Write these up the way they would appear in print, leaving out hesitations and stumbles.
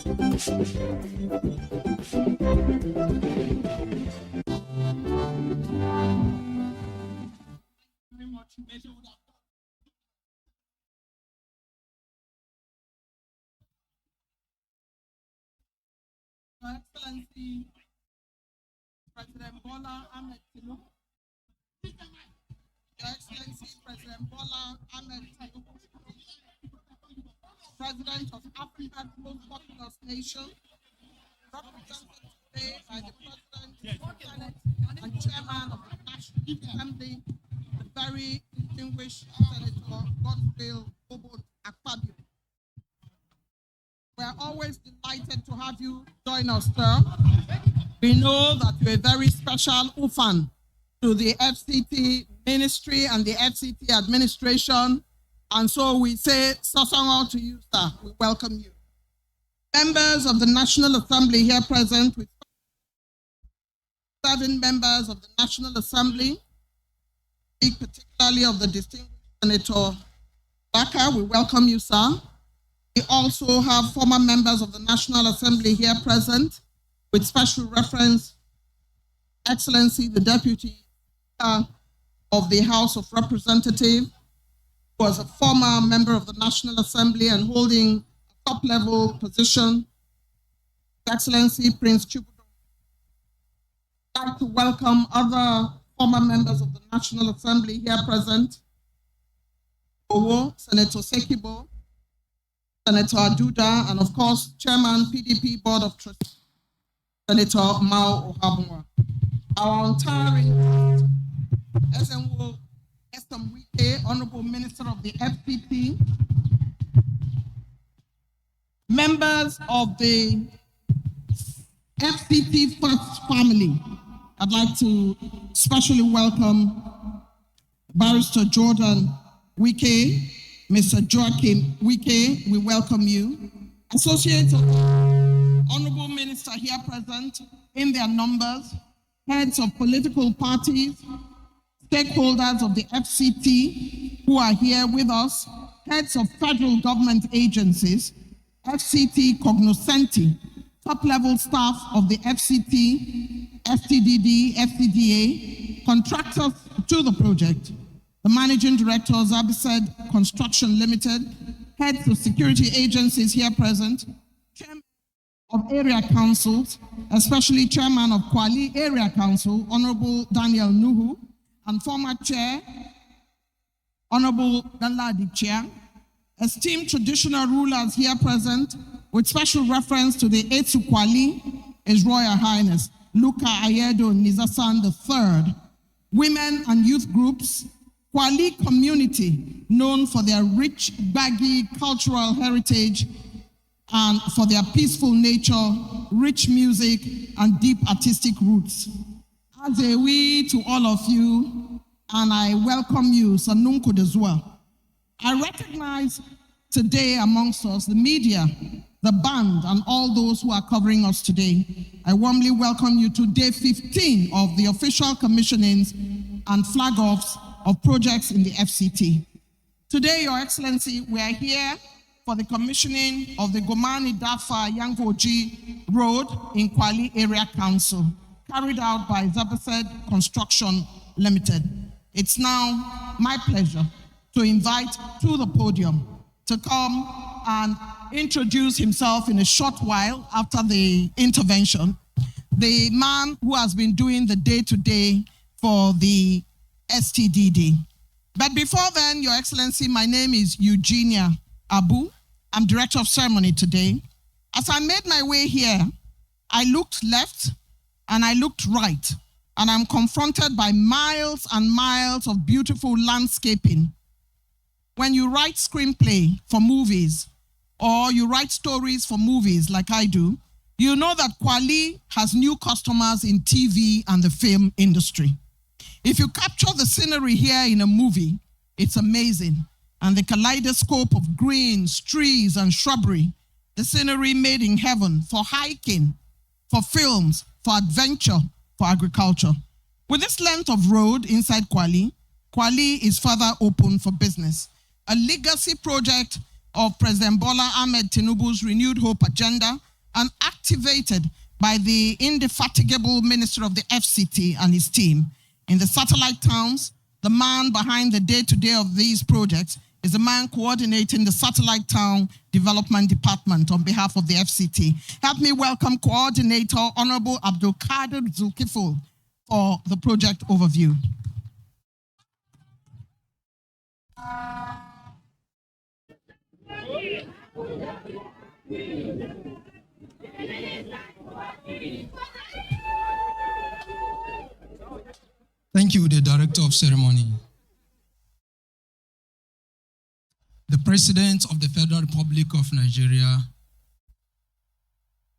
Your Excellency, President Bola Ahmed Tinubu. Your Excellency, President Bola Ahmed Tinubu, President of Africa's most populous nation, represented today by the President of the Senate and Chairman of the National Assembly, the very distinguished Senator Godswill Obot Akpabio. We're always delighted to have you join us, sir. We know that you're a very special UFAN to the FCT ministry and the FCT administration. And so we say, Sasongo to you, sir. We welcome you. Members of the National Assembly here present, with 7 members of the National Assembly, speak particularly of the distinguished Senator Baka. We welcome you, sir. We also have former members of the National Assembly here present, with special reference, Excellency, the Deputy of the House of Representatives, who was a former member of the National Assembly and holding a top-level position, Excellency Prince Chukwudo. I'd like to welcome other former members of the National Assembly here present, Owo, Senator Sekibo, Senator Aduda, and of course, Chairman, PDP Board of Trustees, Senator Mao Ohabunwa. Our entire SNO Estom Wike, Honorable Minister of the FCT, members of the FCT First Family. I'd like to specially welcome Barrister Jordan Wike, Mr. Joachim Wike, we welcome you. Associates of the Honorable Minister here present in their numbers, heads of political parties, stakeholders of the FCT who are here with us, heads of federal government agencies, FCT cognoscenti, top-level staff of the FCT, FTDD, FCDA, contractors to the project, the Managing Director, Zabised Construction Limited, heads of security agencies here present, chairman of area councils, especially chairman of Kwali Area Council, Honorable Daniel Nuhu, and former chair, Honorable Danladi Chair, esteemed traditional rulers here present, with special reference to the Etsu Kwali, His Royal Highness Luka Ayedo Nizasan III, women and youth groups, Kwali community, known for their rich, baggy cultural heritage and for their peaceful nature, rich music, and deep artistic roots. As a we to all of you, and I welcome you, Sanunku Dezua. I recognize today amongst us the media, the band, and all those who are covering us today. I warmly welcome you to day 15 of the official commissionings and flag-offs of projects in the FCT. Today, Your Excellency, we are here for the commissioning of the Gomani-Dafa-Yangoji Road in Kwali Area Council, carried out by Zabised Construction Limited. It's now my pleasure to invite to the podium to come and introduce himself in a short while after the intervention, the man who has been doing the day-to-day for the STDD. But before then, Your Excellency, my name is Eugenia Abu. I'm Director of Ceremony today. As I made my way here, I looked left and I looked right, and I'm confronted by miles and miles of beautiful landscaping. When you write screenplay for movies, or you write stories for movies like I do, you know that Kwali has new customers in TV and the film industry. If you capture the scenery here in a movie, it's amazing. And the kaleidoscope of greens, trees, and shrubbery, the scenery made in heaven for hiking, for films, for adventure, for agriculture. With this length of road inside Kwali, Kwali is further open for business. A legacy project of President Bola Ahmed Tinubu's Renewed Hope agenda and activated by the indefatigable minister of the FCT and his team in the satellite towns. The man behind the day-to-day of these projects is the man coordinating the satellite town development department on behalf of the FCT. Help me welcome Coordinator Honorable Abdul Kader Zulkiful for the project overview. Thank you, the Director of Ceremony. The President of the Federal Republic of Nigeria,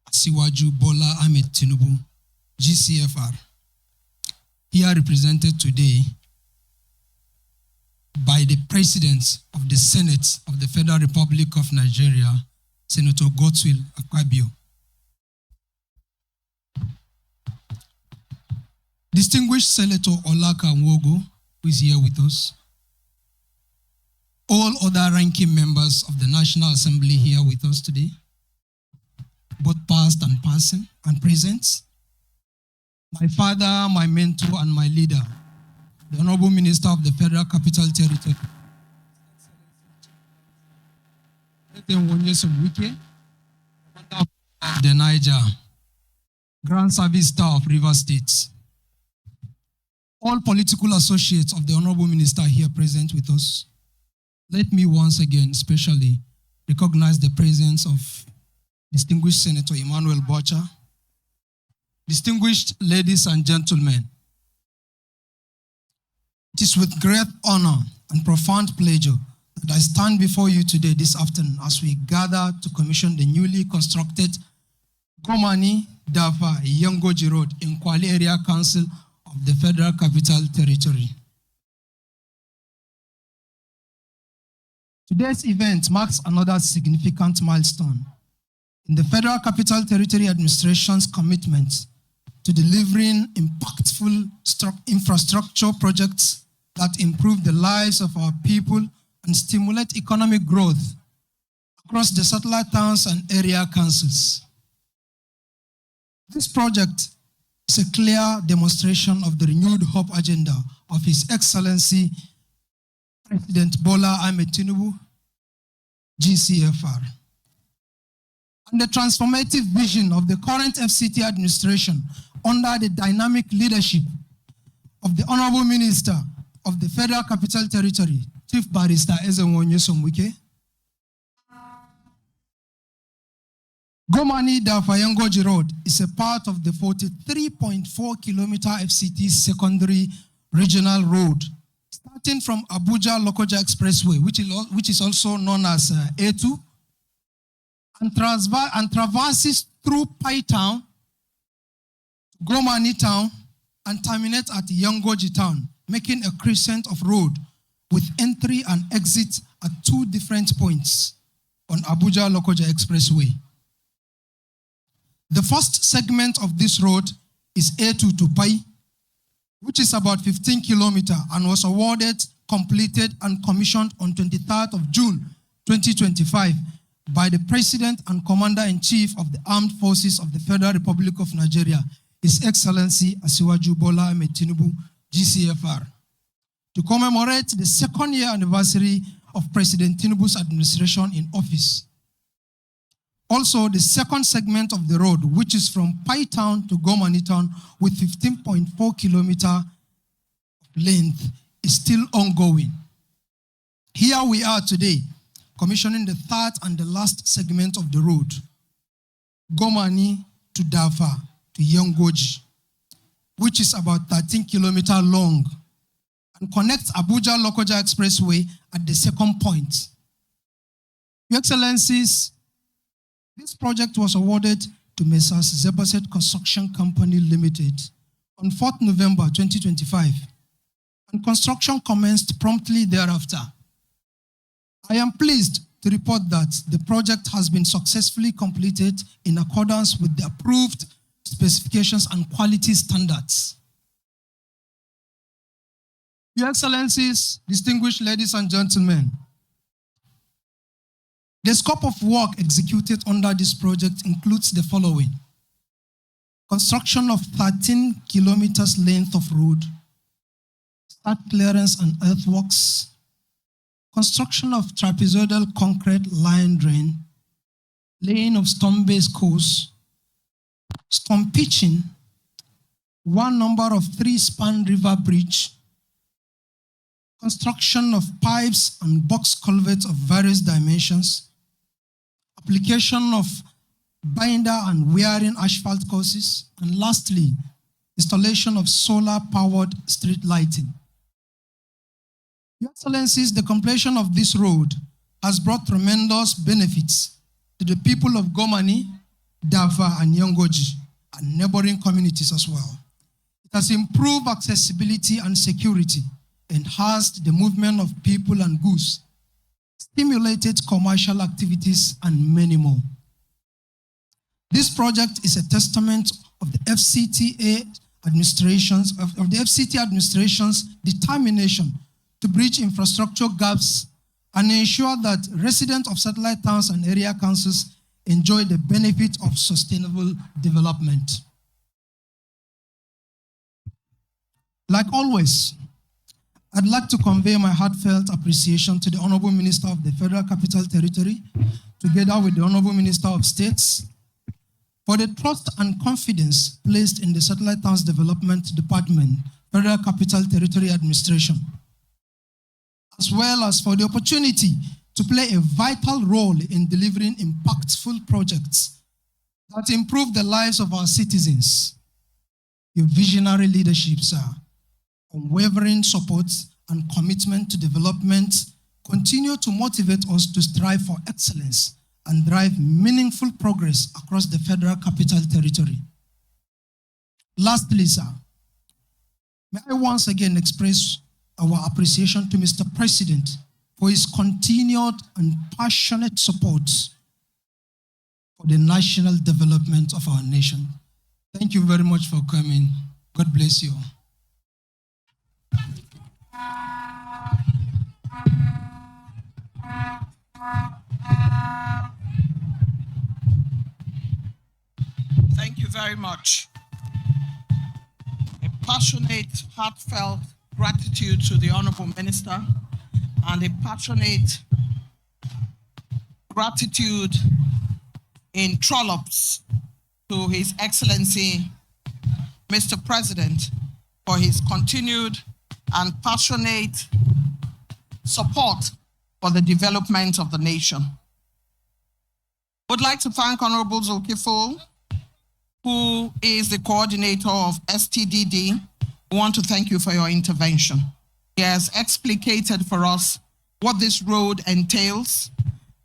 Asiwaju Bola Ahmed Tinubu, GCFR, here represented today by the President of the Senate of the Federal Republic of Nigeria, Senator Godswill Akpabio. Distinguished Senator Olaka Nwogo, who is here with us. All other ranking members of the National Assembly here with us today, both past and present. My father, my mentor, and my leader, the Honorable Minister of the Federal Capital Territory, the Niger, Grand Service Star of River State. All political associates of the Honorable Minister here present with us. Let me once again especially recognize the presence of distinguished Senator Emmanuel Bocha, distinguished ladies and gentlemen. It is with great honor and profound pleasure that I stand before you today this afternoon as we gather to commission the newly constructed Gomani-Dafa-Yangoji Road in Kwale Area Council of the Federal Capital Territory. Today's event marks another significant milestone in the Federal Capital Territory Administration's commitment to delivering impactful infrastructure projects that improve the lives of our people and stimulate economic growth across the satellite towns and area councils. This project is a clear demonstration of the renewed hope agenda of His Excellency President Bola Ahmed Tinubu, GCFR, and the transformative vision of the current FCT administration under the dynamic leadership of the Honorable Minister of the Federal Capital Territory, Chief Barrister Ezenwonye Somwike. Gomani-Dafa-Yangoji Road is a part of the 43.4-kilometer FCT secondary regional road, starting from Abuja-Lokoja Expressway, which is also known as A2, and traverses through Pai Town, Gomani Town, and terminates at Yangoji Town, making a crescent of road with entry and exit at two different points on Abuja-Lokoja Expressway. The first segment of this road is A2 to Pai, which is about 15 kilometers and was awarded, completed, and commissioned on 23rd of June 2025 by the President and Commander-in-Chief of the Armed Forces of the Federal Republic of Nigeria, His Excellency Asiwaju Bola Ahmed Tinubu, GCFR, to commemorate the second year anniversary of President Tinubu's administration in office. Also, the second segment of the road, which is from Pai Town to Gomani Town with 15.4 kilometer length, is still ongoing. Here we are today, commissioning the third and the last segment of the road, Gomani to Dafa to Yangoji, which is about 13 kilometers long and connects Abuja-Lokoja Expressway at the second point. Your Excellencies, this project was awarded to Messrs. Zebaset Construction Company Limited on 4th November 2025, and construction commenced promptly thereafter. I am pleased to report that the project has been successfully completed in accordance with the approved specifications and quality standards. Your Excellencies, distinguished ladies and gentlemen, The scope of work executed under this project includes the following: construction of 13 kilometers length of road, start clearance and earthworks, construction of trapezoidal concrete line drain, laying of storm-based course, storm pitching, one number of 3-span river bridge, construction of pipes and box culverts of various dimensions, application of binder and wearing asphalt courses, and lastly, installation of solar-powered street lighting. Your Excellencies, the completion of this road has brought tremendous benefits to the people of Gomani-Dafa-Yangoji and neighboring communities as well. It has improved accessibility and security, enhanced the movement of people and goods, stimulated commercial activities, and many more. This project is a testament of the FCT administration's determination to bridge infrastructure gaps and ensure that residents of satellite towns and area councils enjoy the benefit of sustainable development. Like always, I'd like to convey my heartfelt appreciation to the Honorable Minister of the Federal Capital Territory, together with the Honorable Minister of States, for the trust and confidence placed in the Satellite Towns Development Department, Federal Capital Territory Administration, as well as for the opportunity to play a vital role in delivering impactful projects that improve the lives of our citizens. Your visionary leadership, sir, unwavering support and commitment to development continue to motivate us to strive for excellence and drive meaningful progress across the Federal Capital Territory. Lastly, sir, may I once again express our appreciation to Mr. President for his continued and passionate support for the national development of our nation. Thank you very much for coming. God bless you. Thank you very much. A passionate, heartfelt gratitude to the Honorable Minister, and a passionate gratitude in trollops to His Excellency, Mr. President, for his continued and passionate support for the development of the nation. Would like to thank Honorable Zulkifil, who is the coordinator of STDD. We want to thank you for your intervention. He has explicated for us what this road entails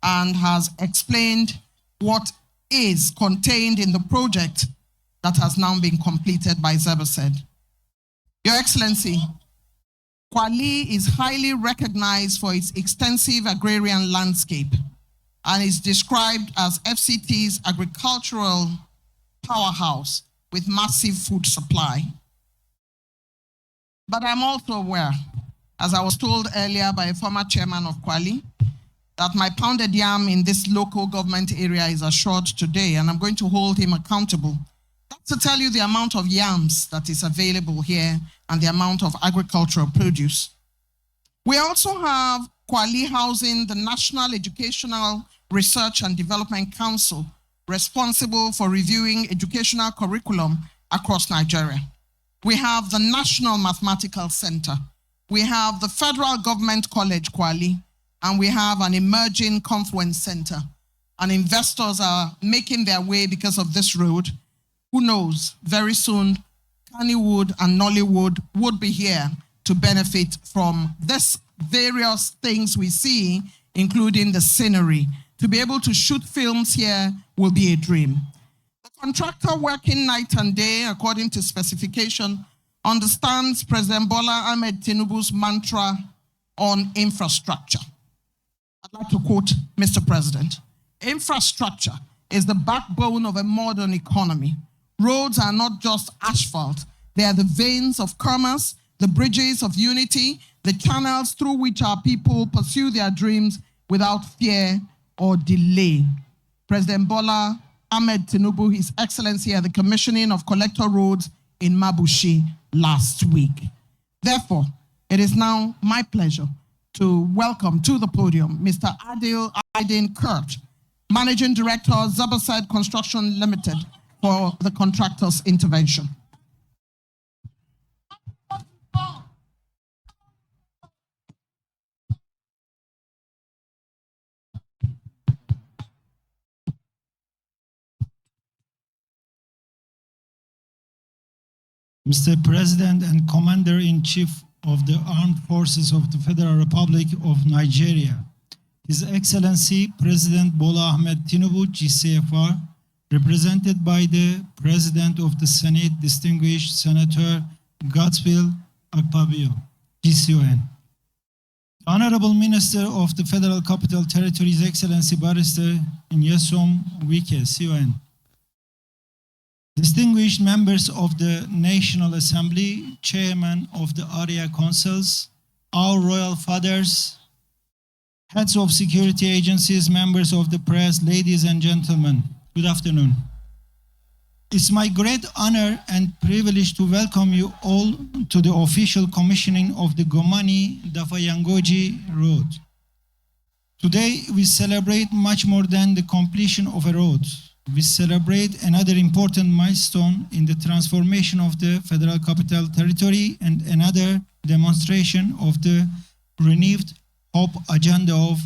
and has explained what is contained in the project that has now been completed by Zebased. Your Excellency, Kwali is highly recognized for its extensive agrarian landscape and is described as FCT's agricultural powerhouse with massive food supply. But I'm also aware, as I was told earlier by a former chairman of Kwali, that my pounded yam in this local government area is assured today, and I'm going to hold him accountable. That's to tell you the amount of yams that is available here and the amount of agricultural produce. We also have Kwali housing the National Educational Research and Development Council, responsible for reviewing educational curriculum across Nigeria. We have the National Mathematical Center. We have the Federal Government College, Kwali, and we have an emerging Confluence Center. And investors are making their way because of this road. Who knows, very soon, Kannywood and Nollywood would be here to benefit from this various things we see, including the scenery. To be able to shoot films here will be a dream. The contractor working night and day, according to specification, understands President Bola Ahmed Tinubu's mantra on infrastructure. I'd like to quote Mr. President. Infrastructure is the backbone of a modern economy. Roads are not just asphalt. They are the veins of commerce, the bridges of unity, the channels through which our people pursue their dreams without fear or delay. President Bola Ahmed Tinubu, His Excellency, at the commissioning of collector roads in Mabushi last week. Therefore, it is now my pleasure to welcome to the podium Mr. Adil Aydin Kurt, Managing Director, Zaberside Construction Limited, for the contractor's intervention. Mr. President and Commander-in-Chief of the Armed Forces of the Federal Republic of Nigeria, His Excellency President Bola Ahmed Tinubu, GCFR, represented by the President of the Senate, Distinguished Senator Godswill Akpabio, GCON. Honorable Minister of the Federal Capital Territory, His Excellency Barrister Nyesom Wike, CON. Distinguished members of the National Assembly, Chairman of the Area Councils, our Royal Fathers, heads of security agencies, members of the press, ladies and gentlemen, good afternoon. It's my great honor and privilege to welcome you all to the official commissioning of the Gomani-Dafa-Yangoji road. Today, we celebrate much more than the completion of a road. We celebrate another important milestone in the transformation of the Federal Capital Territory and another demonstration of the renewed hope agenda of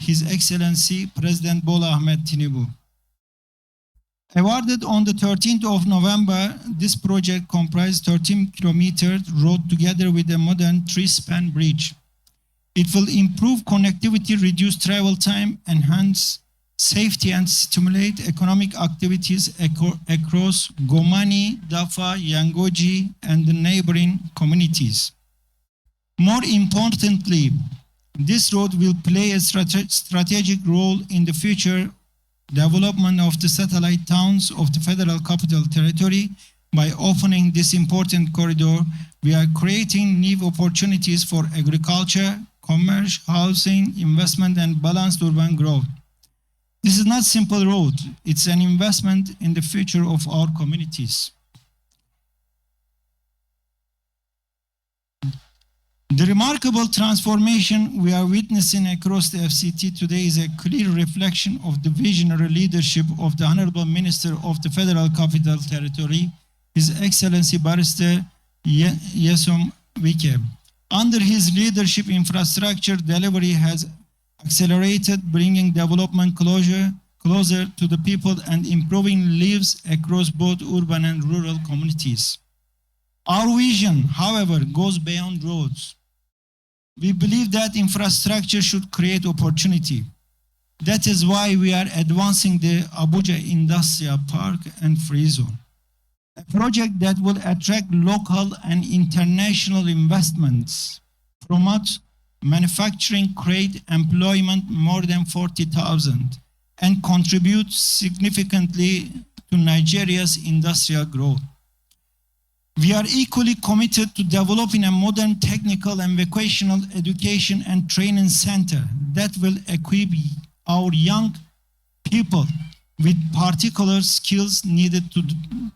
His Excellency President Bola Ahmed Tinubu. Awarded on the 13th of November, this project comprised 13-kilometer road together with a modern 3-span bridge. It will improve connectivity, reduce travel time, enhance safety and stimulate economic activities across Gomani-Dafa-Yangoji and the neighboring communities. More importantly, this road will play a strategic role in the future development of the satellite towns of the Federal Capital Territory. By opening this important corridor, we are creating new opportunities for agriculture, commerce, housing, investment, and balanced urban growth. This is not a simple road. It's an investment in the future of our communities. The remarkable transformation we are witnessing across the FCT today is a clear reflection of the visionary leadership of the Honorable Minister of the Federal Capital Territory, His Excellency Barrister Nyesom Wike. Under his leadership, infrastructure delivery has accelerated, bringing development closer to the people and improving lives across both urban and rural communities. Our vision, however, goes beyond roads. We believe that infrastructure should create opportunity. That is why we are advancing the Abuja Industrial Park and Free Zone, a project that will attract local and international investments, promote manufacturing, create employment more than 40,000, and contribute significantly to Nigeria's industrial growth. We are equally committed to developing a modern technical and vocational education and training center that will equip our young people with particular skills needed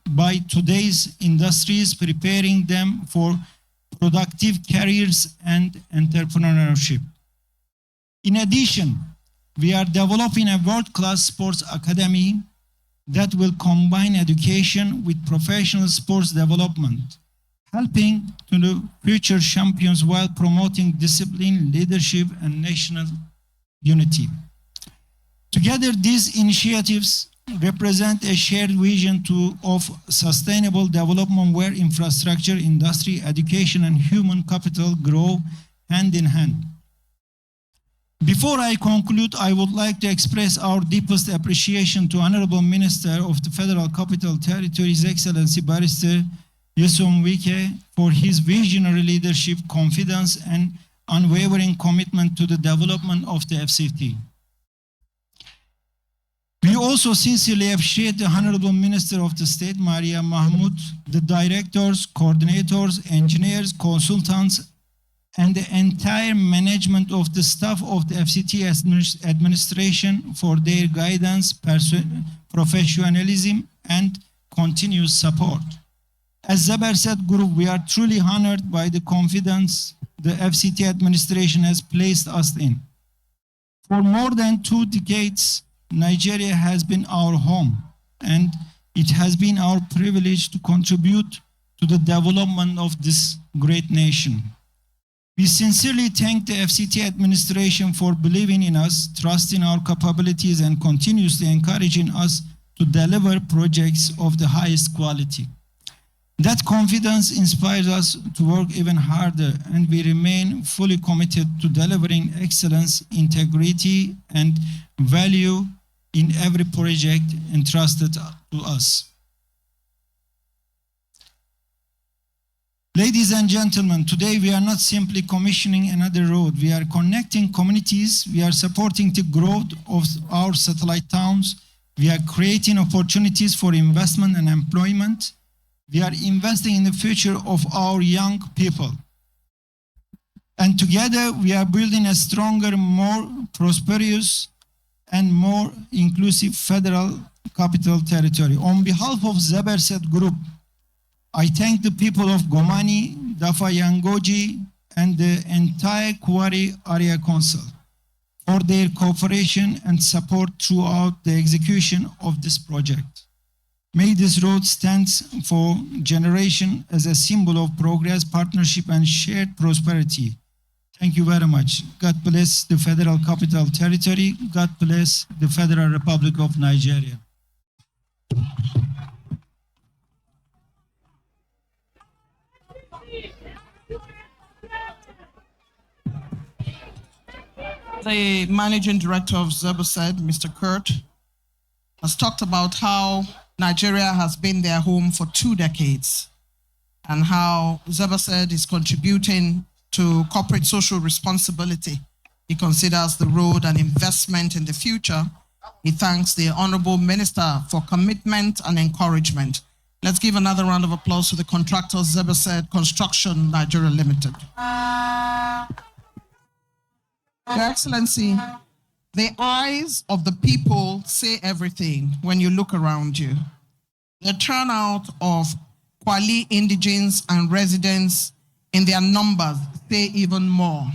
by today's industries, preparing them for productive careers and entrepreneurship. In addition, we are developing a world-class sports academy that will combine education with professional sports development, helping to the future champions while promoting discipline, leadership, and national unity. Together, these initiatives represent a shared vision of sustainable development where infrastructure, industry, education, and human capital grow hand in hand. Before I conclude, I would like to express our deepest appreciation to Honorable Minister of the Federal Capital Territory, His Excellency Barrister Nyesom Wike, for his visionary leadership, confidence, and unwavering commitment to the development of the FCT. We also sincerely appreciate the Honorable Minister of the State, Maria Mahmoud, the directors, coordinators, engineers, consultants, and the entire management of the staff of the FCT administration for their guidance, professionalism, and continuous support. As Zeberset Group, we are truly honored by the confidence the FCT administration has placed us in. For more than 2 decades, Nigeria has been our home, and it has been our privilege to contribute to the development of this great nation. We sincerely thank the FCT administration for believing in us, trusting our capabilities, and continuously encouraging us to deliver projects of the highest quality. That confidence inspires us to work even harder, and we remain fully committed to delivering excellence, integrity, and value in every project entrusted to us. Ladies and gentlemen, today we are not simply commissioning another road. We are connecting communities. We are supporting the growth of our satellite towns. We are creating opportunities for investment and employment. We are investing in the future of our young people. And together we are building a stronger, more prosperous, and more inclusive federal capital territory. On behalf of Zeberset Group, I thank the people of Gomani-Dafa-Yangoji and the entire Kuwari Area Council for their cooperation and support throughout the execution of this project. May this road stand for generation as a symbol of progress, partnership, and shared prosperity. Thank you very much. God bless the Federal Capital Territory. God bless the Federal Republic of Nigeria. The Managing Director of Zeberset, Mr. Kurt, has talked about how Nigeria has been their home for 2 decades and how Zeberset is contributing to corporate social responsibility. He considers the road an investment in the future. He thanks the Honorable Minister for commitment and encouragement. Let's give another round of applause to the contractor Zeberset Construction Nigeria Limited. Your Excellency, the eyes of the people say everything when you look around you. The turnout of Kwali indigenes and residents in their numbers say even more.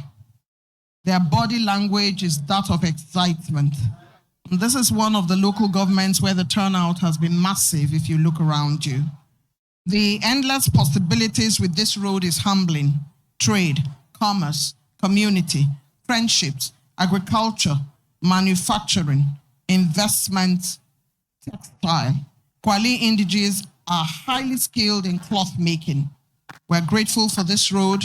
Their body language is that of excitement. And this is one of the local governments where the turnout has been massive if you look around you. The endless possibilities with this road is humbling. Trade, commerce, community, friendships, agriculture, manufacturing, investment, textile. Kwali indigenes are highly skilled in cloth making. We're grateful for this road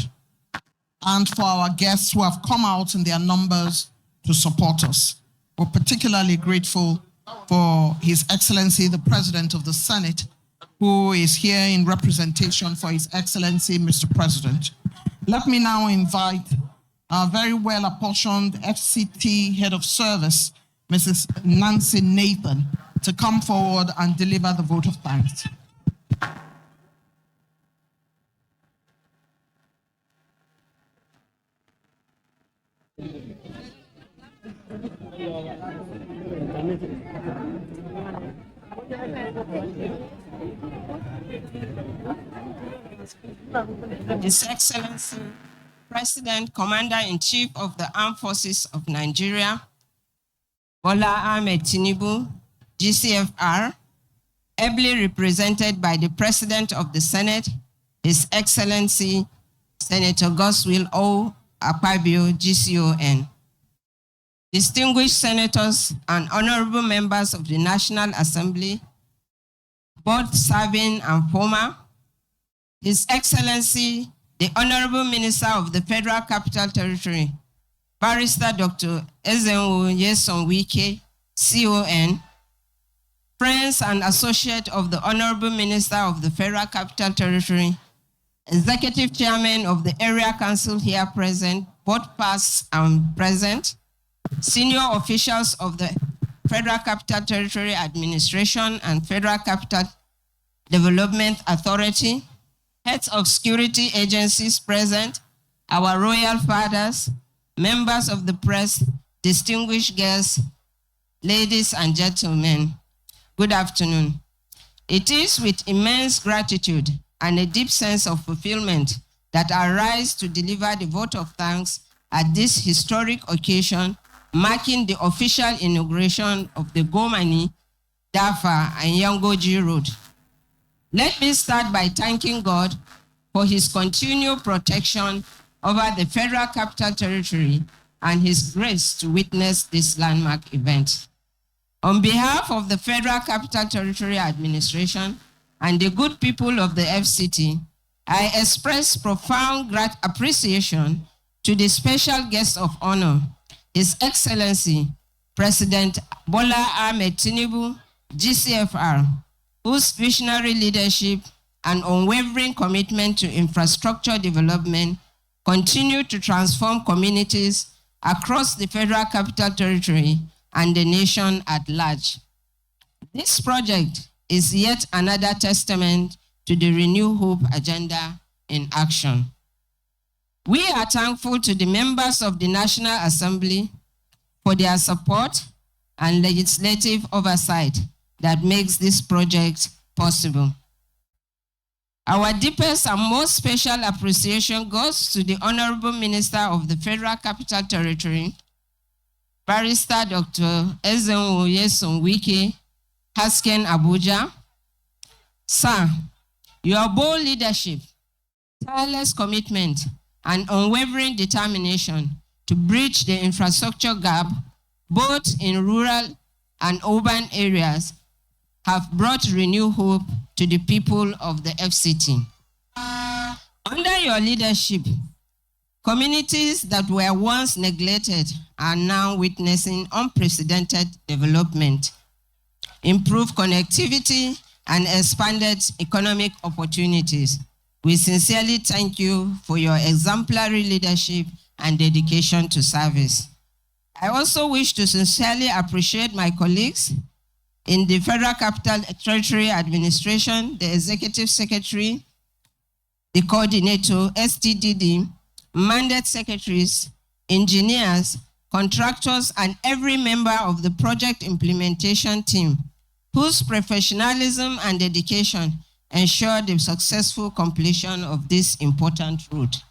and for our guests who have come out in their numbers to support us. We're particularly grateful for His Excellency, the President of the Senate, who is here in representation for His Excellency, Mr. President. Let me now invite our very well apportioned FCT Head of Service, Mrs. Nancy Nathan, to come forward and deliver the vote of thanks. His Excellency, President, Commander-in-Chief of the Armed Forces of Nigeria, Bola Ahmed Tinubu, GCFR, ably represented by the President of the Senate, His Excellency, Senator Godswill O. Akpabio, GCON. Distinguished senators and honorable members of the National Assembly, both serving and former, His Excellency, the Honorable Minister of the Federal Capital Territory, Barrister Dr. Ezenwo Nyesom Wike, CON, friends and associates of the Honorable Minister of the Federal Capital Territory, Executive Chairman of the Area Council here present, both past and present, senior officials of the Federal Capital Territory Administration and Federal Capital Development Authority, heads of security agencies present, our royal fathers, members of the press, distinguished guests, ladies and gentlemen, good afternoon. It is with immense gratitude and a deep sense of fulfillment that I rise to deliver the vote of thanks at this historic occasion, marking the official inauguration of the Gomani-Dafa-Yangoji Road. Let me start by thanking God for his continued protection over the Federal Capital Territory and his grace to witness this landmark event. On behalf of the Federal Capital Territory Administration and the good people of the FCT, I express profound appreciation to the special guest of honor, His Excellency, President Bola Ahmed Tinubu, GCFR, whose visionary leadership and unwavering commitment to infrastructure development continue to transform communities across the Federal Capital Territory and the nation at large. This project is yet another testament to the Renew Hope agenda in action. We are thankful to the members of the National Assembly for their support and legislative oversight that makes this project possible. Our deepest and most special appreciation goes to the Honorable Minister of the Federal Capital Territory, Barrister Dr. Ezenwoye Wike, Hasken Abuja. Sir, your bold leadership, tireless commitment, and unwavering determination to bridge the infrastructure gap, both in rural and urban areas, have brought renewed hope to the people of the FCT. Under your leadership, communities that were once neglected are now witnessing unprecedented development, improved connectivity, and expanded economic opportunities. We sincerely thank you for your exemplary leadership and dedication to service. I also wish to sincerely appreciate my colleagues in the Federal Capital Territory Administration, the Executive Secretary, the Coordinator, STDD, mandate secretaries, engineers, contractors, and every member of the project implementation team, whose professionalism and dedication ensure the successful completion of this important route.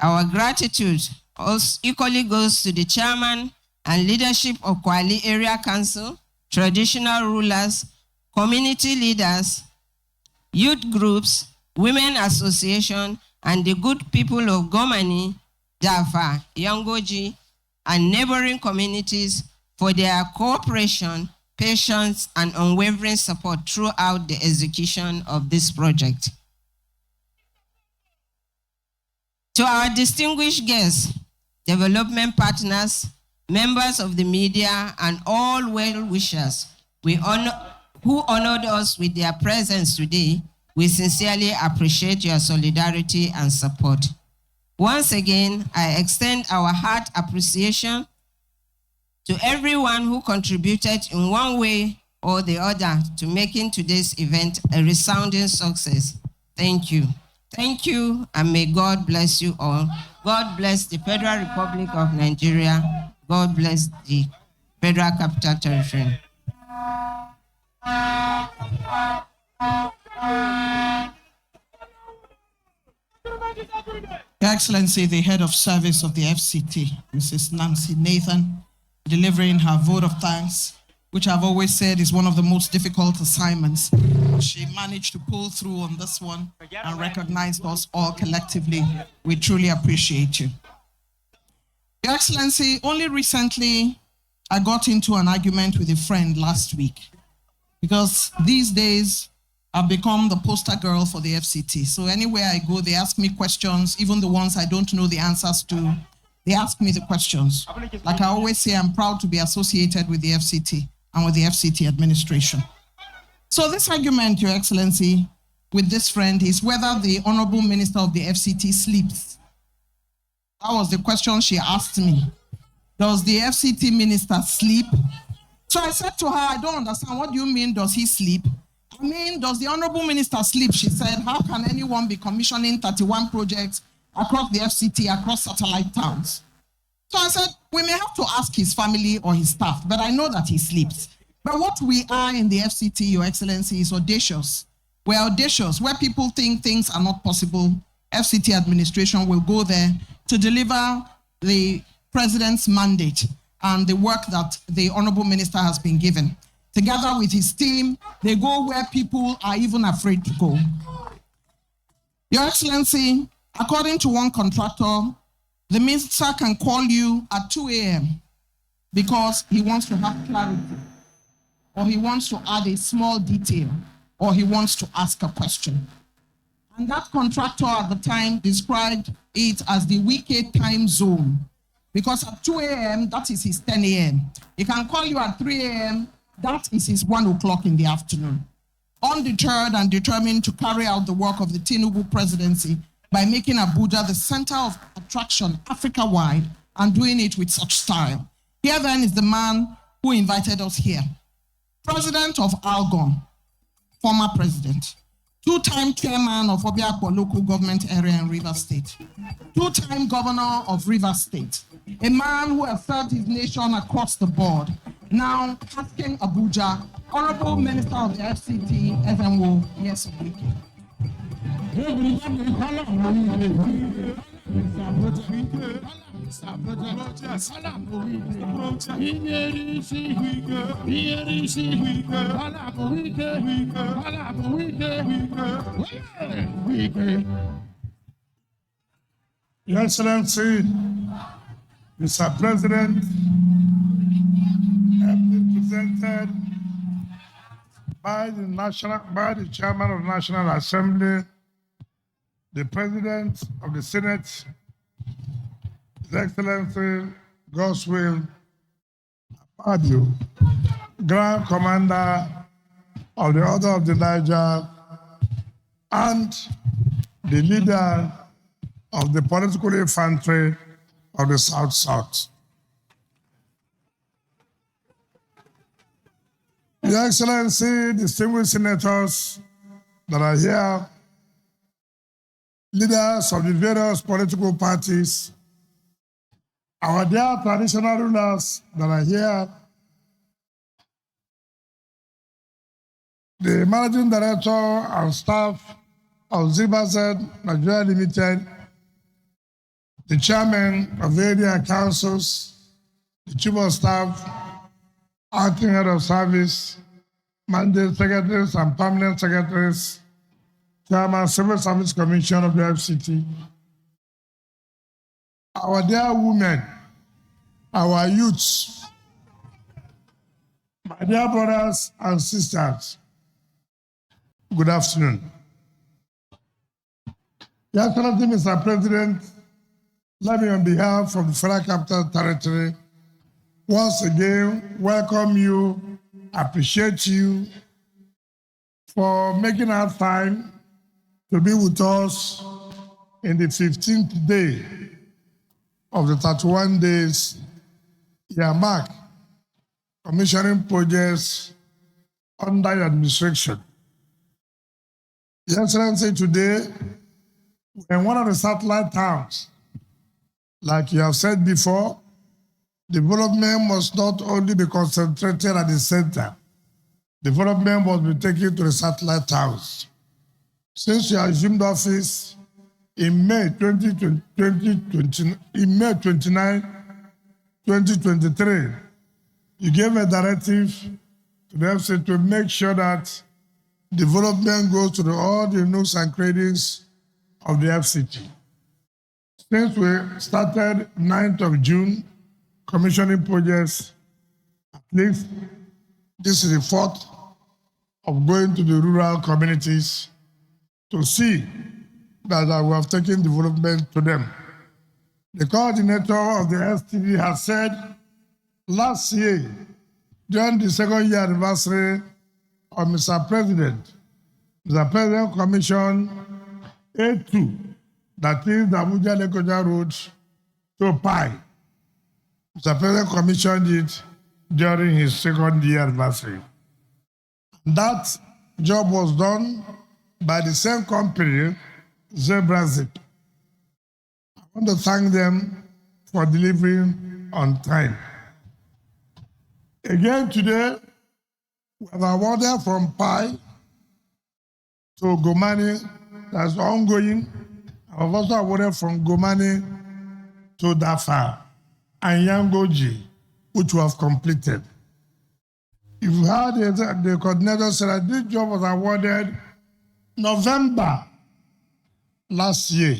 Our gratitude also equally goes to the chairman and leadership of Kwali Area Council, traditional rulers, community leaders, youth groups, women association, and the good people of Gomani-Dafa-Yangoji and neighboring communities for their cooperation, patience, and unwavering support throughout the execution of this project. To our distinguished guests, development partners, members of the media, and all well-wishers who honored us with their presence today, we sincerely appreciate your solidarity and support. Once again, I extend our heart appreciation to everyone who contributed in one way or the other to making today's event a resounding success. Thank you. Thank you, and may God bless you all. God bless the Federal Republic of Nigeria. God bless the Federal Capital Territory. Your Excellency, the head of service of the FCT, Mrs. Nancy Nathan, delivering her vote of thanks, which I've always said is one of the most difficult assignments. She managed to pull through on this one and recognized us all collectively. We truly appreciate you. Your Excellency, only recently I got into an argument with a friend last week because these days I've become the poster girl for the FCT. So anywhere I go, they ask me questions, even the ones I don't know the answers to. They ask me the questions. Like I always say, I'm proud to be associated with the FCT and with the FCT administration. So this argument, Your Excellency, with this friend is whether the Honorable Minister of the FCT sleeps. That was the question she asked me. Does the FCT minister sleep? So I said to her, I don't understand. What do you mean, does he sleep? I mean, does the Honorable Minister sleep? She said, how can anyone be commissioning 31 projects across the FCT, across satellite towns. So I said, we may have to ask his family or his staff, but I know that he sleeps. But what we are in the FCT, Your Excellency, is audacious. We're audacious. Where people think things are not possible, FCT administration will go there to deliver the president's mandate and the work that the honorable minister has been given. Together with his team, they go where people are even afraid to go. Your Excellency, according to one contractor, the minister can call you at 2 a.m. because he wants to have clarity, or he wants to add a small detail, or he wants to ask a question. And that contractor at the time described it as the weekend time zone, because at 2 a.m., that is his 10 a.m. He can call you at 3 a.m., that is his 1 o'clock in the afternoon. Undeterred and determined to carry out the work of the Tinubu presidency by making Abuja the center of attraction Africa-wide and doing it with such style. Here then is the man who invited us here. President of Algon, former president, two-time chairman of Obiakpo local government area in Rivers State, two-time governor of Rivers State, a man who has served his nation across the board, now asking Abuja, Honorable Minister of the FCT, FMO, yes, Wike. Your Excellency, Mr. President, have been presented by the Chairman of the National Assembly, the President of the Senate, His Excellency Goswill Akpabio, Grand Commander of the Order of the Niger, and the leader of the political infantry of the South-South. Your Excellency, distinguished senators that are here, leaders of the various political parties, our dear traditional rulers that are here, the managing director and staff of ZBZ Nigeria Limited, the chairman of the area councils, the chief of staff, acting head of service, mandate secretaries and permanent secretaries, chairman, Civil Service Commission of the FCT, our dear women, our youths, my dear brothers and sisters, good afternoon. Your Excellency, Mr. President, let me on behalf of the Federal Capital Territory once again welcome you, appreciate you for making our time to be with us in the 15th day of the 31 days year mark commissioning projects under your administration. Your Excellency, today, we're in one of the satellite towns. Like you have said before, development must not only be concentrated at the center. Development must be taken to the satellite towns. Since you assumed office in May 29, 2023, you gave a directive to the FC to make sure that development goes to all the nooks and crannies of the FCT. Since we started 9th of June, commissioning projects, at least this is the fourth of going to the rural communities to see that we have taken development to them. The coordinator of the STD has said last year, during the second year anniversary of Mr. President commissioned A2, that is the Abuja-Lokoja Road to Pi. Mr. President commissioned it during his second year anniversary. That job was done by the same company, ZBZ. I want to thank them for delivering on time. Again today, we have awarded from Pi to Gomani, that's ongoing. I've also awarded from Gomani to Dafa-Yangoji, which we have completed. You've heard the coordinator say that this job was awarded November last year,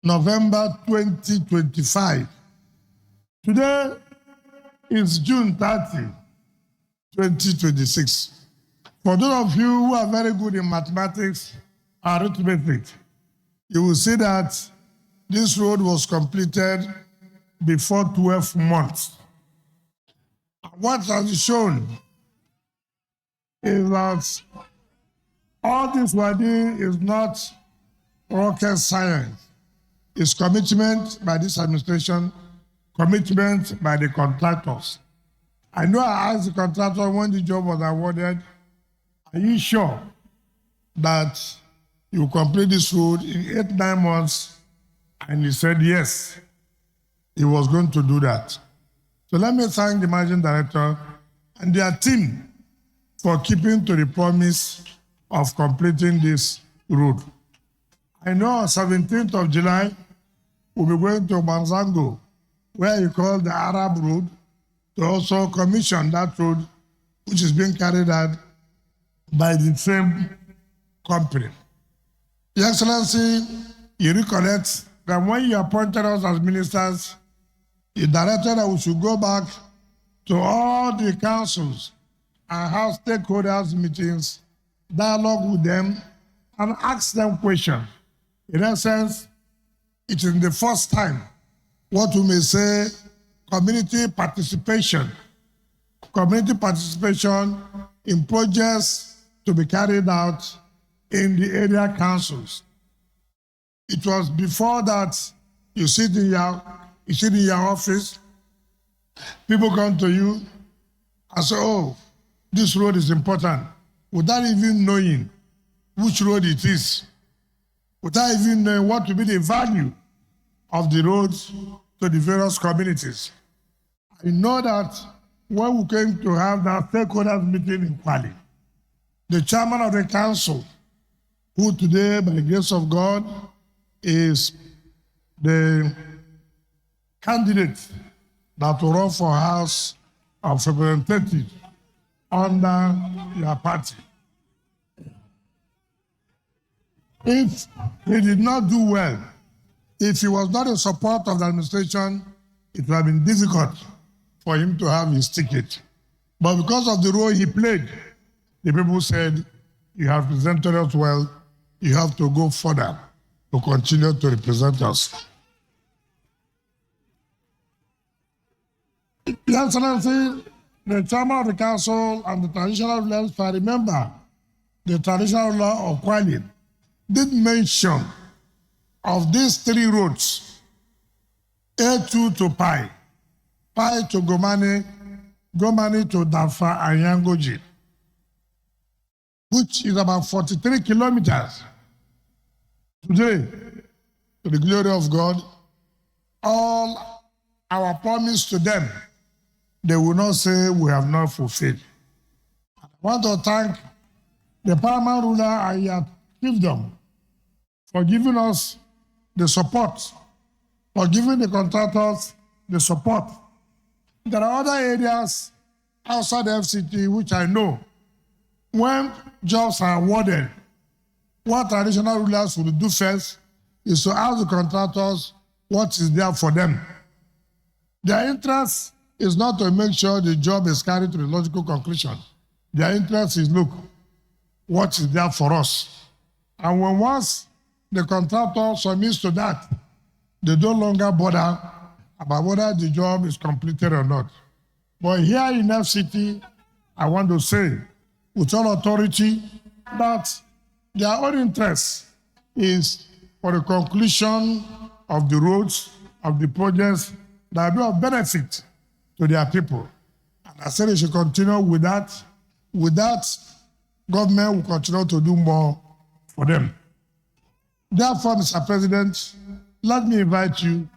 November 2025. Today is June 30, 2026. For those of you who are very good in mathematics and arithmetic, you will see that this road was completed before 12 months. What has shown is that all this we're doing is not rocket science. It's commitment by this administration, commitment by the contractors. I know I asked the contractor when the job was awarded, are you sure that you complete this road in 8-9 months? And he said yes, he was going to do that. So let me thank the managing director and their team for keeping to the promise of completing this road. I know on 17th of July, we'll be going to Manzango, where you call the Arab Road, to also commission that road, which is being carried out by the same company. Your Excellency, you recollect that when you appointed us as ministers, you directed that we should go back to all the councils and have stakeholders meetings, dialogue with them, and ask them questions. In essence, it is the first time what we may say community participation in projects to be carried out in the area councils. It was before that you sit in your office, people come to you and say, oh, this road is important, without even knowing which road it is, without even knowing what will be the value of the roads to the various communities. I know that when we came to have that stakeholders meeting in Kwali, the chairman of the council, who today, by the grace of God, is the candidate that will run for House of Representatives under your party. If he did not do well, if he was not in support of the administration, it would have been difficult for him to have his ticket. But because of the role he played, the people said, you have presented us well, you have to go further to continue to represent us. Your Excellency, the chairman of the council and the traditional rulers, if I remember, the traditional ruler of Kwali did mention of these 3 roads, A2 to Pi, Pi to Gomani, Gomani to Dafa-Yangoji, which is about 43 kilometers. Today, to the glory of God, all our promise to them, they will not say we have not fulfilled. I want to thank the paramount ruler and your chiefdom for giving us the support, for giving the contractors the support. There are other areas outside the FCT which I know when jobs are awarded, what traditional rulers will do first is to ask the contractors what is there for them. Their interest is not to make sure the job is carried to the logical conclusion. Their interest is, look, what is there for us? And when once the contractor submits to that, they no longer bother about whether the job is completed or not. But here in FCT, I want to say with all authority that their own interest is for the conclusion of the roads, of the projects that will be of benefit to their people. And I said they should continue with that. With that, government will continue to do more for them. Therefore, Mr. President, let me invite you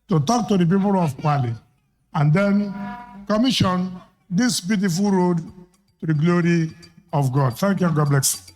to talk to the people of Kwale and then commission this beautiful road to the glory of God. Thank you. God bless.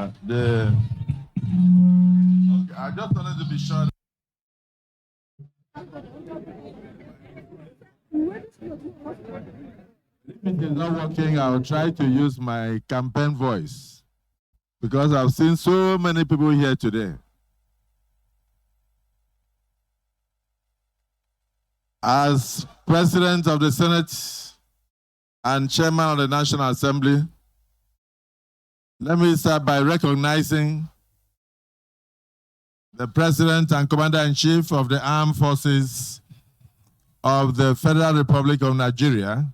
Okay, I just wanted to be sure. If it is not working, I'll try to use my campaign voice because I've seen so many people here today. As President of the Senate and Chairman of the National Assembly, let me start by recognizing the President and Commander-in-Chief of the Armed Forces of the Federal Republic of Nigeria,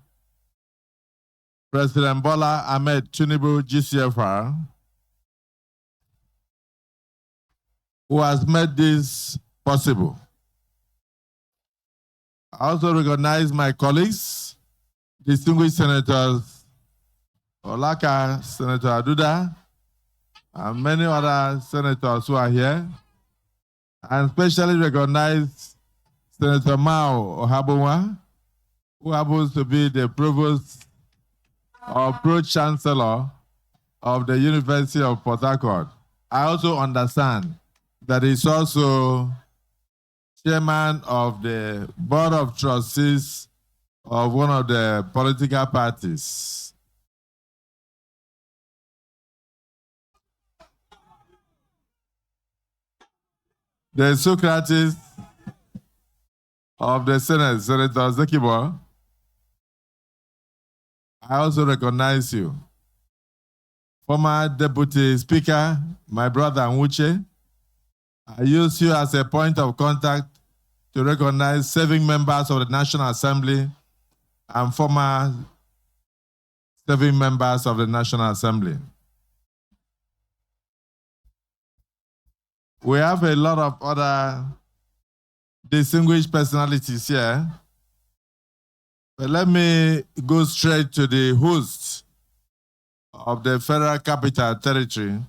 President Bola Ahmed Tinubu, GCFR, who has made this possible. I also recognize my colleagues, distinguished senators, Olaka, Senator Aduda, and many other senators who are here, and especially recognize Senator Mao Ohabunwa, who happens to be the Provost or Pro-Chancellor of the University of Port Harcourt. I also understand that he's also Chairman of the Board of Trustees of one of the political parties. The Socrates of the Senate, Senator Zekibo, I also recognize you. Former Deputy Speaker, my brother Nwuche, I use you as a point of contact to recognize serving members of the National Assembly and former serving members of the National Assembly. We have a lot of other distinguished personalities here, but let me go straight to the host of the Federal Capital Territory,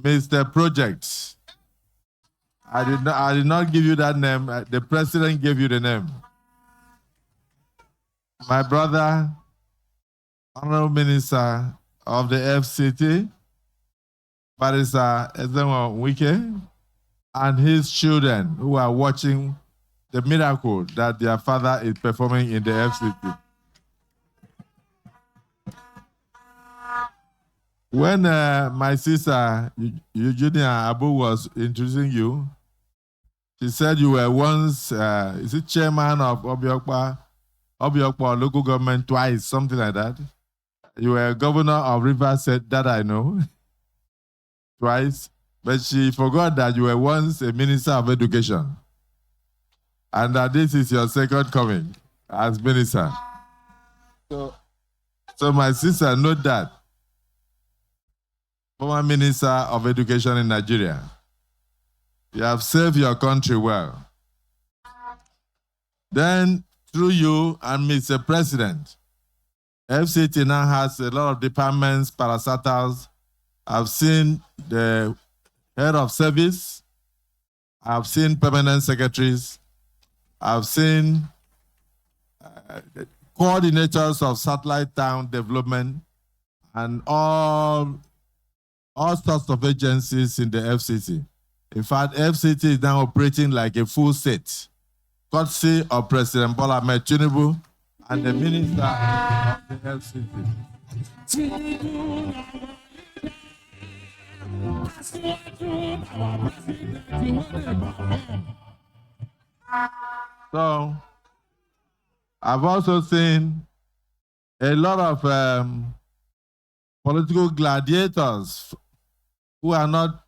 Mr. Project. I did not give you that name. The President gave you the name. My brother, Honorable Minister of the FCT, Barrister Ezenwa Wike, and his children who are watching the miracle that their father is performing in the FCT. When my sister, Eugenia Abu, was introducing you, she said you were once, is it chairman of Obiokpa local government twice, something like that. You were governor of Rivers State, that I know, twice. But she forgot that you were once a minister of education. And that this is your second coming as minister. So my sister, note that. Former Minister of Education in Nigeria. You have served your country well. Then, through you and Mr. President, FCT now has a lot of departments, parastatals. I've seen the head of service. I've seen permanent secretaries. I've seen coordinators of satellite town development and all sorts of agencies in the FCT. In fact, FCT is now operating like a full state, courtesy of President Bola Ahmed Tinubu and the minister of the FCT. So, I've also seen a lot of political gladiators who are not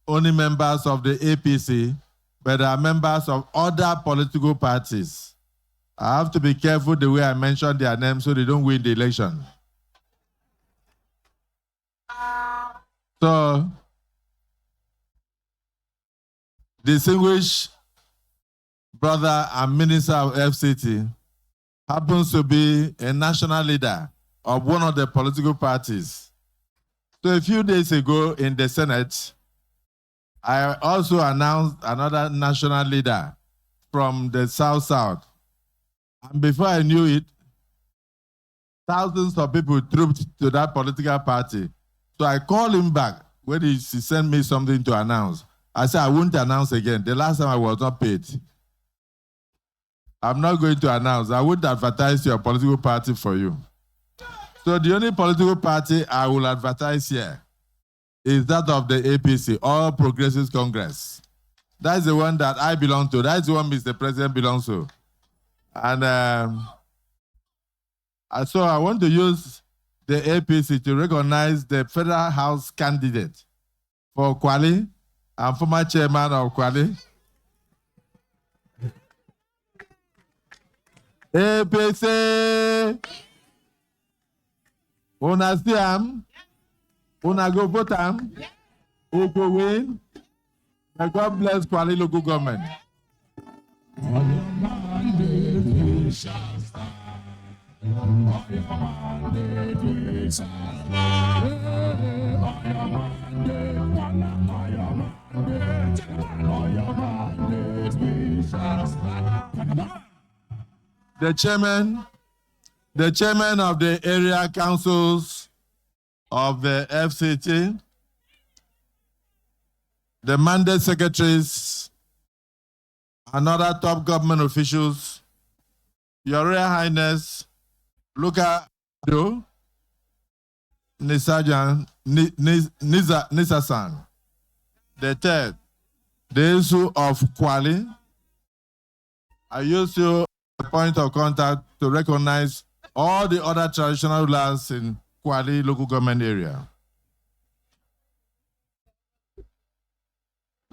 only members of the APC, but are members of other political parties. I have to be careful the way I mention their names so they don't win the election. So, distinguished brother and minister of FCT happens to be a national leader of one of the political parties. So a few days ago in the Senate, I also announced another national leader from the South. And before I knew it, thousands of people trooped to that political party. So I called him back when he sent me something to announce. I said, I won't announce again. The last time I was not paid. I'm not going to announce. I won't advertise your political party for you. So the only political party I will advertise here is that of the APC, All Progressives Congress. That's the one that I belong to. That's the one Mr. President belongs to. And so I want to use the APC to recognize the Federal House candidate for Kwali and former chairman of Kwali. APC, una see am, una go vote am, who go win. May God bless Kwali local government. The chairman of the area councils of the FCT, the mandate secretaries, and other top government officials, Your Royal Highness, Luka Do, Nisasan, the third, the issue of Kwali. I use you as a point of contact to recognize all the other traditional rulers in Kwali local government area.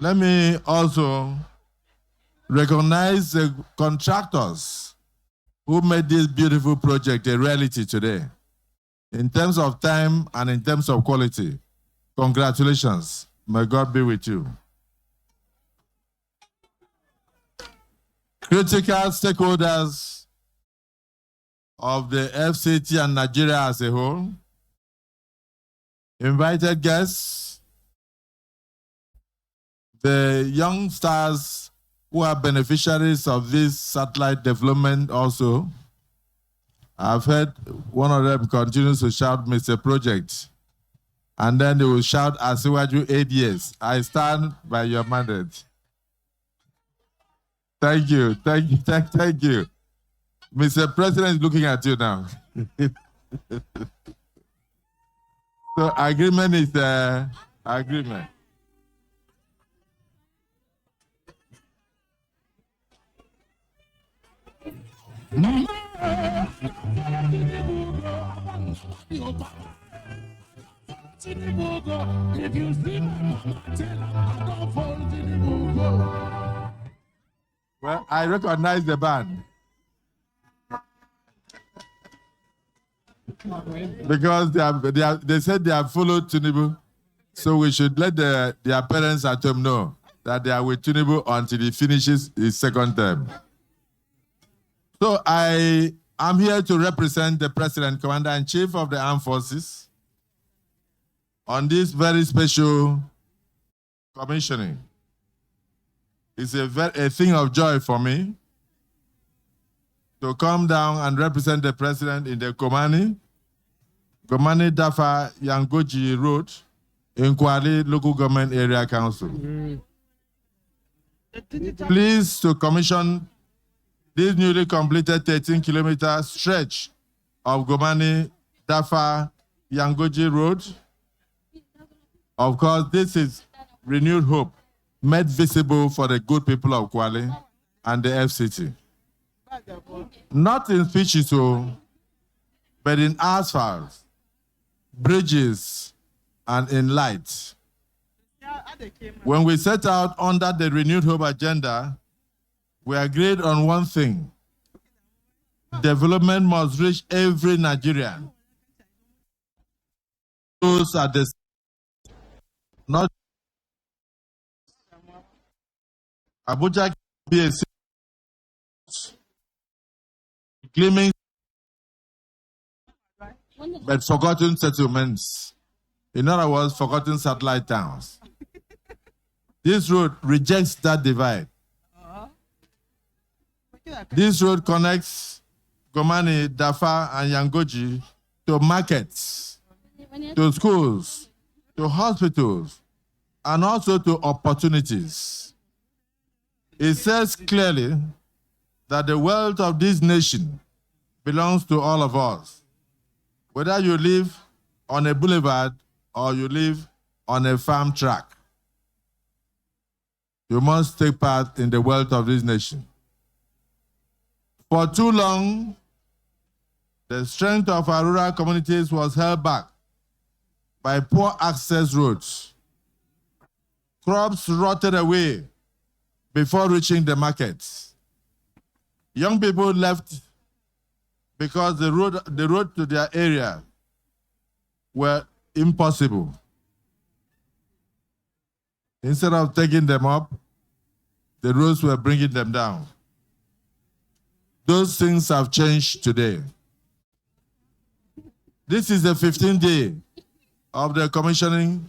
Let me also recognize the contractors who made this beautiful project a reality today. In terms of time and in terms of quality, congratulations. May God be with you. Critical stakeholders of the FCT and Nigeria as a whole, invited guests, the young stars who are beneficiaries of this satellite development also. I've heard one of them continues to shout, Mr. Project, and then they will shout, Asiwaju 8 years. I stand by your mandate. Thank you, thank you, thank you. Mr. President is looking at you now. So agreement is agreement. Well, I recognize the band. Because they said they have followed Tinubu. So we should let their parents at home know that they are with Tinubu until he finishes his second term. So I am here to represent the President, Commander-in-Chief of the Armed Forces on this very special commissioning. It's a thing of joy for me to come down and represent the President in the Gomani-Dafa-Yangoji Road in Kwali Local Government Area Council. Please to commission this newly completed 13-kilometer stretch of Gomani-Dafa-Yangoji Road. Of course, this is renewed hope made visible for the good people of Kwale and the FCT. Not in speeches, but in asphalt, bridges, and in light. When we set out under the renewed hope agenda, we agreed on one thing: development must reach every Nigerian. Those are the not Abuja be a gleaming but forgotten settlements. In other words, forgotten satellite towns. This road rejects that divide. This road connects Gomani, Dafa, and Yangoji to markets, to schools, to hospitals, and also to opportunities. It says clearly that the wealth of this nation belongs to all of us. Whether you live on a boulevard or you live on a farm track, you must take part in the wealth of this nation. For too long, the strength of our rural communities was held back by poor access roads. Crops rotted away before reaching the markets. Young people left because the road to their area were impossible. Instead of taking them up, the roads were bringing them down. Those things have changed today. This is the 15th day of the commissioning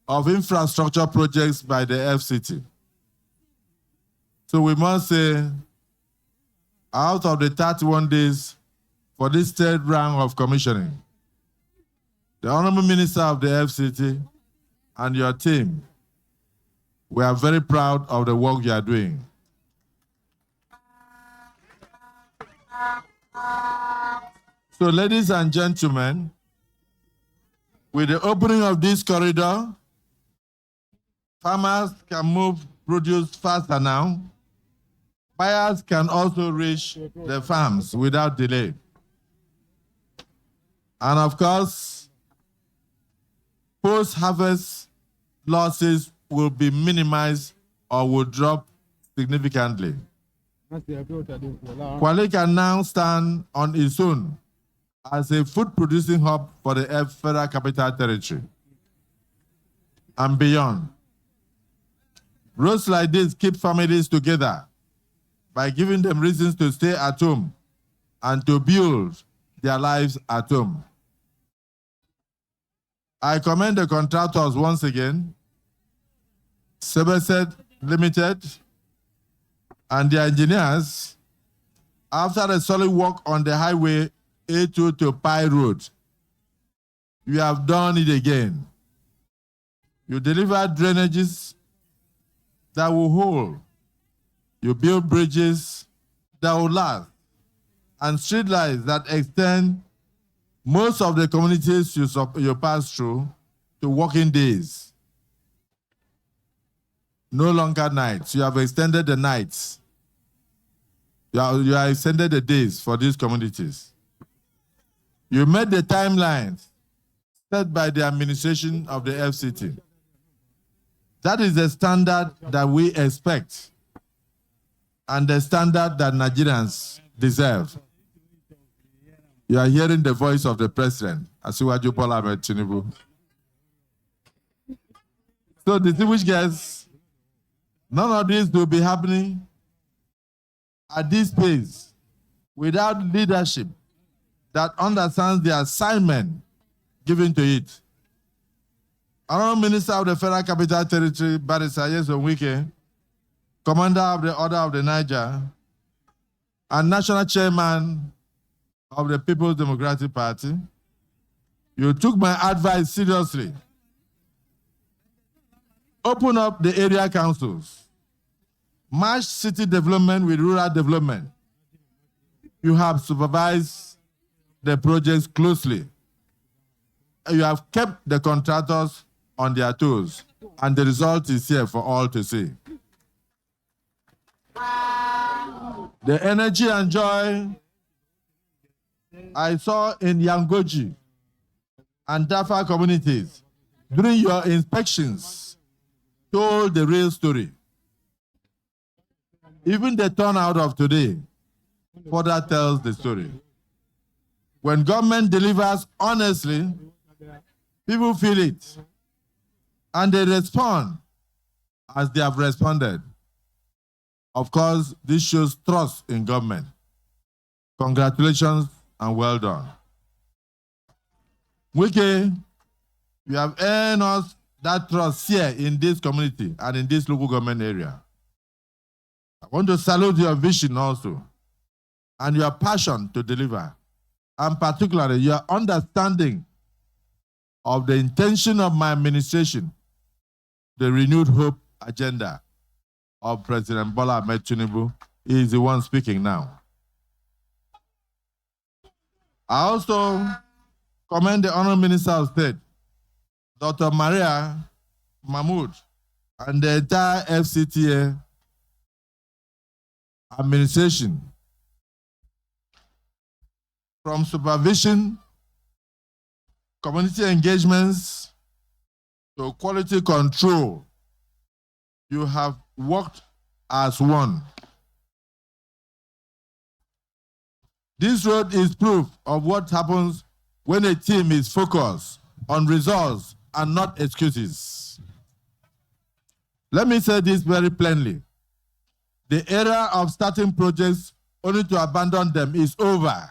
of infrastructure projects by the FCT. So we must say, out of the 31 days for this third round of commissioning, the Honorable Minister of the FCT and your team, we are very proud of the work you are doing. So, ladies and gentlemen, with the opening of this corridor, farmers can move produce faster now. Buyers can also reach the farms without delay. And of course, post-harvest losses will be minimized or will drop significantly. Kwale can now stand on its own as a food-producing hub for the Federal Capital Territory and beyond. Roads like this keep families together by giving them reasons to stay at home and to build their lives at home. I commend the contractors once again, Sebeset Limited, and their engineers. After the solid work on the highway A2 to Pai Road, you have done it again. You delivered drainages that will hold. You build bridges that will last, and streetlights that extend most of the communities you pass through to working days. No longer nights. You have extended the nights. You have extended the days for these communities. You met the timelines set by the administration of the FCT. That is the standard that we expect and the standard that Nigerians deserve. You are hearing the voice of the president, Asiwaju Bola Ahmed Tinubu. So, distinguished guests, none of this will be happening at this pace without leadership that understands the assignment given to it. Honorable Minister of the Federal Capital Territory, Barrister Nyesom Wike, Commander of the Order of the Niger, and National Chairman of the People's Democratic Party, you took my advice seriously. Open up the area councils. Match city development with rural development. You have supervised the projects closely. You have kept the contractors on their toes, and the result is here for all to see. The energy and joy I saw in Yangoji and Dafa communities during your inspections told the real story. Even the turnout of today further tells the story. When government delivers honestly, people feel it, and they respond as they have responded. Of course, this shows trust in government. Congratulations and well done. Wike, you have earned us that trust here in this community and in this local government area. I want to salute your vision also and your passion to deliver, and particularly your understanding of the intention of my administration, the renewed hope agenda of President Bola Ahmed Tinubu. He is the one speaking now. I also commend the Honorable Minister of State, Dr. Maria Mahmood, and the entire FCTA administration. From supervision, community engagements, to quality control, you have worked as one. This road is proof of what happens when a team is focused on results and not excuses. Let me say this very plainly. The era of starting projects only to abandon them is over.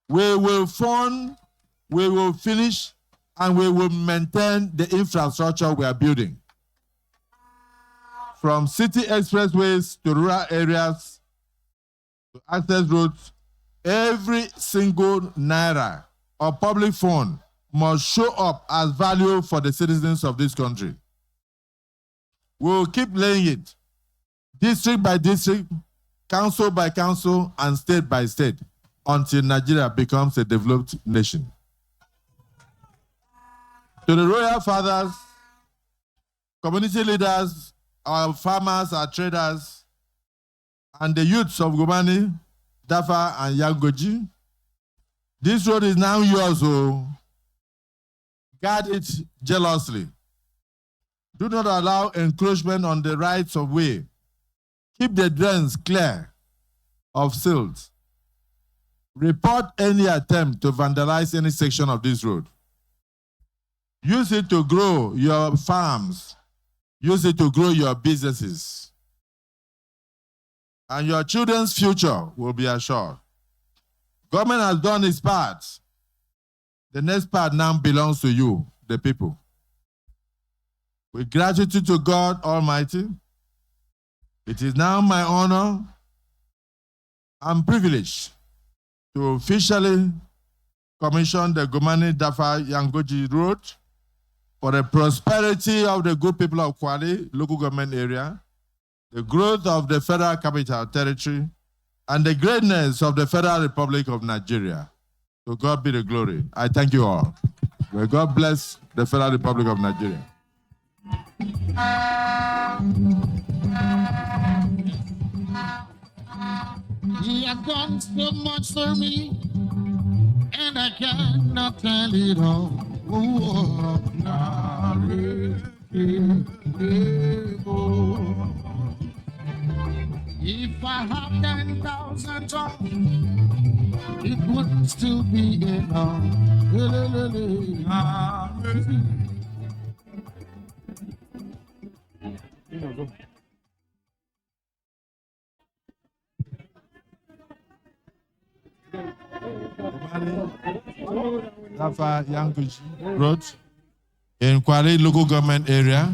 We will fund, we will finish, and we will maintain the infrastructure we are building. From city expressways to rural areas to access roads, every single naira of public fund must show up as value for the citizens of this country. We will keep laying it, district by district, council by council, and state by state, until Nigeria becomes a developed nation. To the royal fathers, community leaders, our farmers, our traders, and the youths of Gomani-Dafa-Yangoji, this road is now yours, so guard it jealously. Do not allow encroachment on the rights of way. Keep the drains clear of silt. Report any attempt to vandalize any section of this road. Use it to grow your farms. Use it to grow your businesses. And your children's future will be assured. Government has done its part. The next part now belongs to you, the people. With gratitude to God Almighty, it is now my honor and privilege to officially commission the Gomani-Dafa-Yangoji Road for the prosperity of the good people of Kwale local government area, the growth of the Federal Capital Territory, and the greatness of the Federal Republic of Nigeria. To God be the glory. I thank you all. May God bless the Federal Republic of Nigeria. He has done so much for me, and I cannot tell it all. Oh, if I have 10,000 tongues, it would still be enough. Gomani-Dafa-Yangoji Road in Kwale local government area,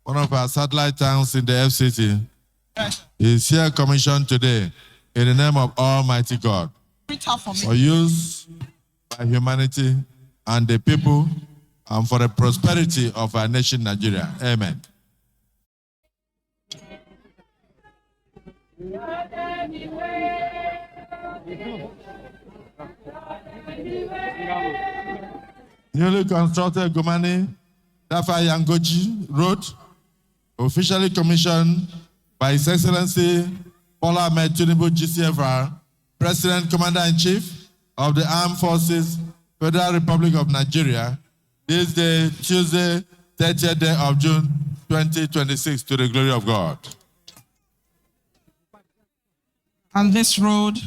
one of our satellite towns in the FCT, is here commissioned today in the name of Almighty God for use by humanity and the people and for the prosperity of our nation, Nigeria. Amen. Newly constructed Gomani-Dafa-Yangoji Road, officially commissioned by His Excellency Bola Ahmed Tinubu, GCFR, President Commander-in-Chief of the Armed Forces, Federal Republic of Nigeria, this day, Tuesday, 30th day of June, 2026, to the glory of God. And this road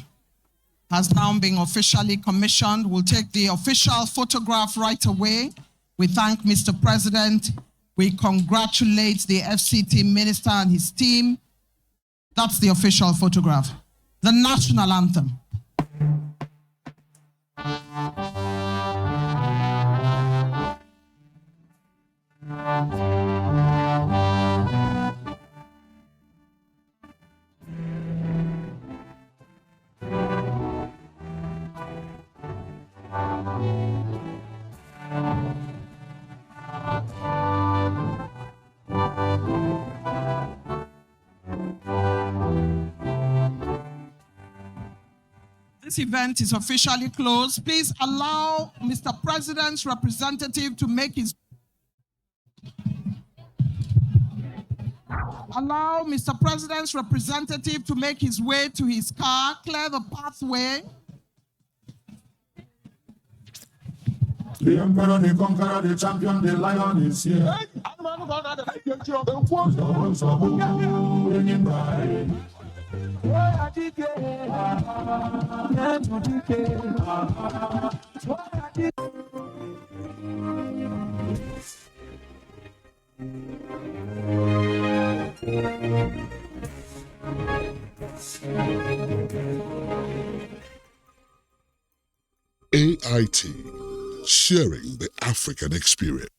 has now been officially commissioned. We'll take the official photograph right away. We thank Mr. President. We congratulate the FCT minister and his team. That's the official photograph. The national anthem. This event is officially closed. Please allow Mr. President's representative to make his way to his car, clear the pathway. The emperor, the conqueror, the champion, the lion is here. AIT, sharing the African experience.